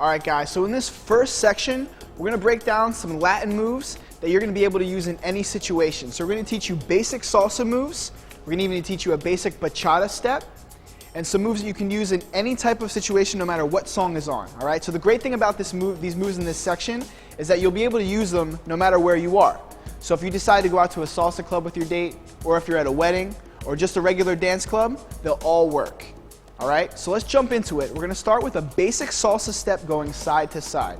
All right, guys, so in this first section, we're going to break down some Latin moves that you're going to be able to use in any situation. So we're going to teach you basic salsa moves. We're going to even teach you a basic bachata step and some moves that you can use in any type of situation no matter what song is on. All right, so the great thing about these moves in this section is that you'll be able to use them no matter where you are. So if you decide to go out to a salsa club with your date, or if you're at a wedding, or just a regular dance club, they'll all work. All right, so let's jump into it. We're going to start with a basic salsa step going side to side.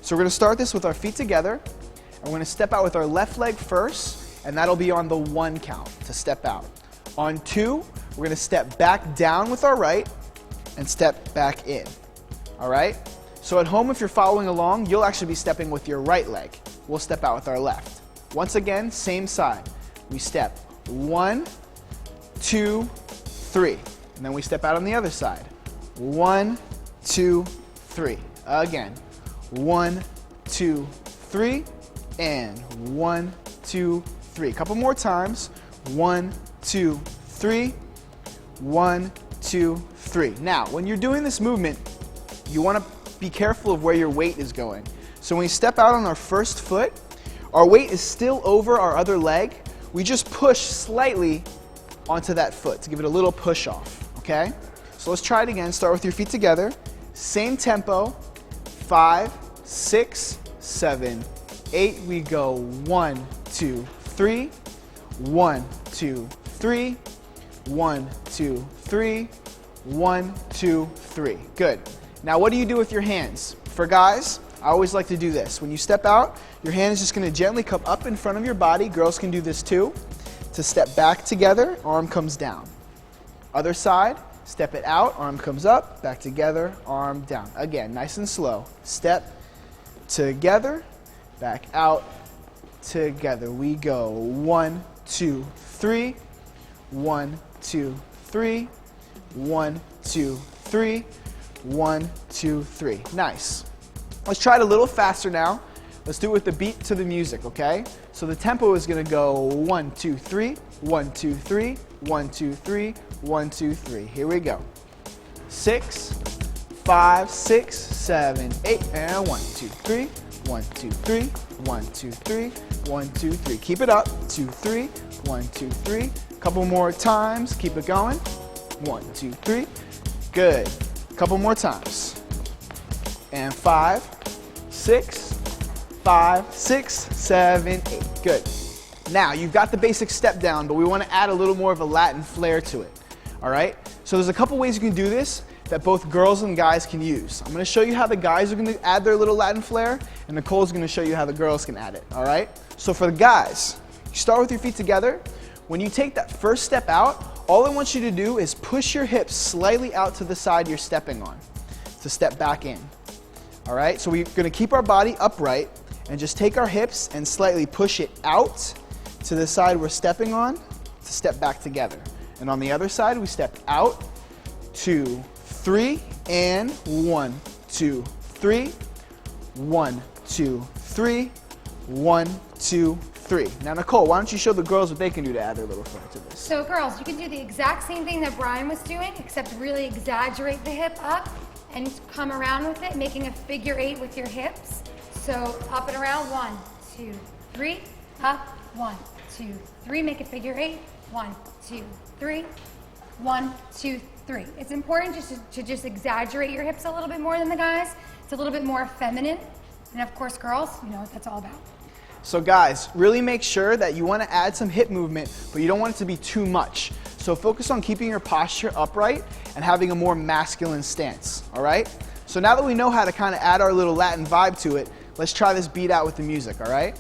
So we're going to start this with our feet together, and we're going to step out with our left leg first, and that'll be on the 1 count to step out. On 2, we're going to step back down with our right and step back in. All right, so at home, if you're following along, you'll actually be stepping with your right leg. We'll step out with our left. Once again, same side. We step 1, 2, 3. And then we step out on the other side. 1, 2, 3. Again. 1, 2, 3. And 1, 2, 3. A couple more times. 1, 2, 3. 1, 2, 3. Now, when you're doing this movement, you want to be careful of where your weight is going. So when we step out on our first foot, our weight is still over our other leg. We just push slightly onto that foot to give it a little push off. Okay? So let's try it again. Start with your feet together. Same tempo. 5, 6, 7, 8. We go 1, 2, 3. 1, 2, 3. 1, 2, 3. 1, 2, 3. Good. Now what do you do with your hands? For guys, I always like to do this. When you step out, your hand is just going to gently come up in front of your body. Girls can do this too. To step back together, arm comes down. Other side, step it out, arm comes up, back together, arm down. Again, nice and slow. Step together, back out, together. We go 1, 2, 3. 1, 2, 3. 1, 2, 3. 1, 2, 3. Nice. Let's try it a little faster now. Let's do it with the beat to the music, okay? So the tempo is going to go 1, 2, 3, 1, 2, 3, 1, 2, 3, 1, 2, 3. Here we go. 6, 5, 6, 7, 8, and 1, 2, 3, 1, 2, 3, 1, 2, 3, 1, 2, 3. Keep it up. 2, 3, 1, 2, 3. Couple more times. Keep it going. 1, 2, 3. Good. Couple more times. And 5, 6, 5, 6, 7, 8. Good. Now, you've got the basic step down, but we want to add a little more of a Latin flair to it. All right? So there's a couple ways you can do this that both girls and guys can use. I'm going to show you how the guys are going to add their little Latin flair, and Nicole's going to show you how the girls can add it. All right? So for the guys, you start with your feet together. When you take that first step out, all I want you to do is push your hips slightly out to the side you're stepping on to step back in. All right? So we're going to keep our body upright and just take our hips and slightly push it out to the side we're stepping on to step back together. And on the other side, we step out, 2, 3, and 1, 2, 3, 1, 2, 3, 1, 2, 3. Now, Nicole, why don't you show the girls what they can do to add their little flair to this? So girls, you can do the exact same thing that Brian was doing, except really exaggerate the hip up and come around with it, making a figure 8 with your hips. So up and around, 1, 2, 3, up, 1, 2, 3, make a figure 8, 1, 2, 3, 1, 2, 3. It's important to just exaggerate your hips a little bit more than the guys. It's a little bit more feminine. And of course, girls, you know what that's all about. So guys, really make sure that you want to add some hip movement, but you don't want it to be too much. So focus on keeping your posture upright and having a more masculine stance, all right? So now that we know how to kind of add our little Latin vibe to it, let's try this beat out with the music, all right?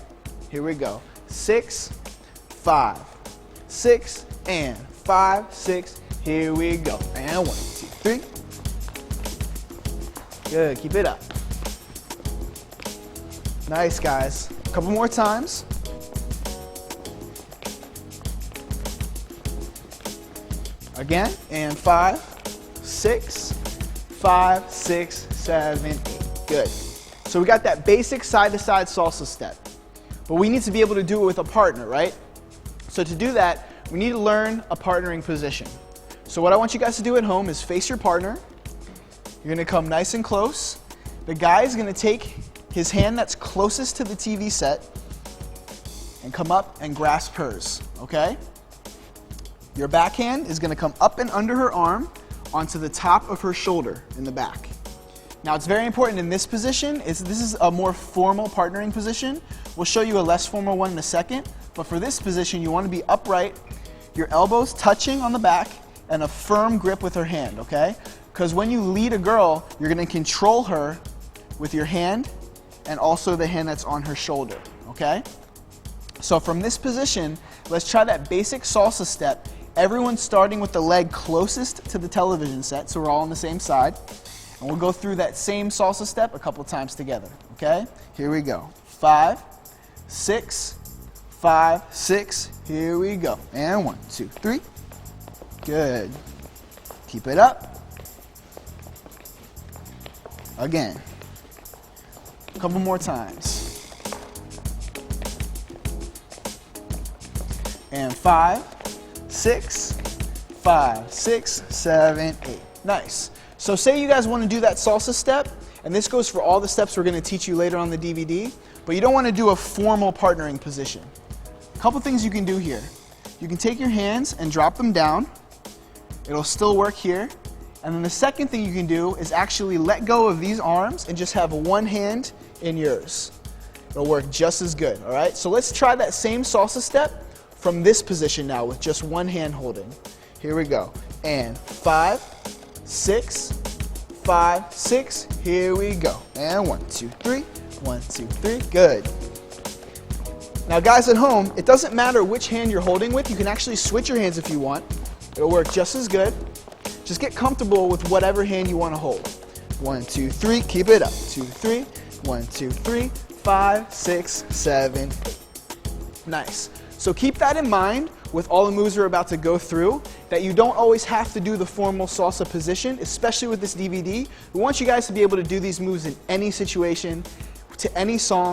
Here we go. 6, 5, 6, and 5, 6. Here we go. And 1, 2, 3. Good, keep it up. Nice, guys. A couple more times. Again, and 5, 6, 5, 6, 7, 8. Good. So we got that basic side-to-side salsa step. But we need to be able to do it with a partner, right? So to do that, we need to learn a partnering position. So what I want you guys to do at home is face your partner. You're going to come nice and close. The guy is going to take his hand that's closest to the TV set and come up and grasp hers, okay? Your backhand is going to come up and under her arm onto the top of her shoulder in the back. Now it's very important in this position, this is a more formal partnering position. We'll show you a less formal one in a second, but for this position you want to be upright, your elbows touching on the back, and a firm grip with her hand, okay? Because when you lead a girl, you're going to control her with your hand and also the hand that's on her shoulder, okay? So from this position, let's try that basic salsa step. Everyone starting with the leg closest to the television set, so we're all on the same side. And we'll go through that same salsa step a couple times together, okay? Here we go. 5, 6, 5, 6. Here we go. And 1, 2, 3. Good. Keep it up. Again. A couple more times. And 5, 6, 5, 6, 7, 8. Nice. So say you guys want to do that salsa step, and this goes for all the steps we're going to teach you later on the DVD, but you don't want to do a formal partnering position. A couple things you can do here. You can take your hands and drop them down. It'll still work here. And then the second thing you can do is actually let go of these arms and just have one hand in yours. It'll work just as good, all right? So let's try that same salsa step from this position now with just one hand holding. Here we go. And 5, 6, 5, 6. Here we go. And 1, 2, 3. 1, 2, 3. Good. Now guys at home, it doesn't matter which hand you're holding with. You can actually switch your hands if you want. It'll work just as good. Just get comfortable with whatever hand you want to hold. 1, 2, 3. Keep it up. 2, 3. 1, 2, 3. 5, 6, 7, 8. Nice. So keep that in mind with all the moves we're about to go through, that you don't always have to do the formal salsa position, especially with this DVD. We want you guys to be able to do these moves in any situation, to any song.